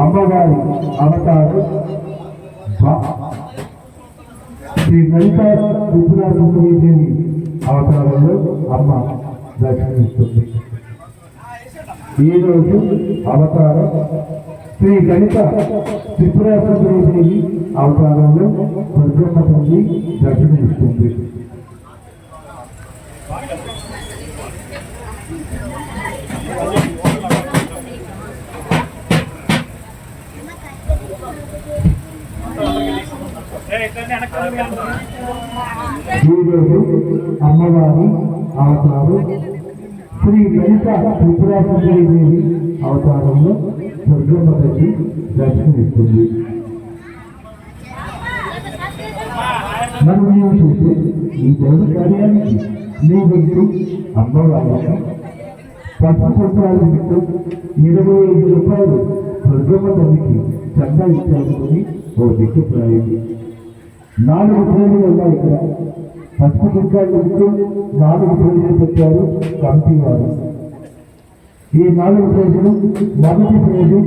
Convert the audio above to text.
అమ్మవారి అవతారం శ్రీ లలిత త్రిపురాసుందరీదేవి అవతారంలో అమ్మ దర్శనమిస్తుంది. ఈరోజు అవతారం శ్రీ లలిత త్రిపురాసుందరీదేవి అవతారంలో దుర్గమ్మ తల్లి దర్శనమిస్తుంది. ఈరోజు అమ్మవారి అవతారం శ్రీ లలిత త్రిపురాసుందరీదేవి అవతారంలో దుర్గమ్మ తల్లి దర్శనమిస్తుంది. మనం మేము చూస్తే ఈ దైవ కార్యానికి నీ వ్యక్తి అమ్మవారికి పసుపు సంవత్సరాల నిమిత్తం 25 రూపాయలు దుర్గమ్మ తల్లికి చందా ఇచ్చామని ఓ దిక్కుప్రాయం. 4 ప్రేజీలు ఉన్నాయి. ఇక్కడ పసుపు దుర్గాలు నిమిత్తం 4 ప్రేజీలు పెట్టారు కమిటీ వారు. ఈ 4 ప్రేజీలు మొదటి ప్రేజీ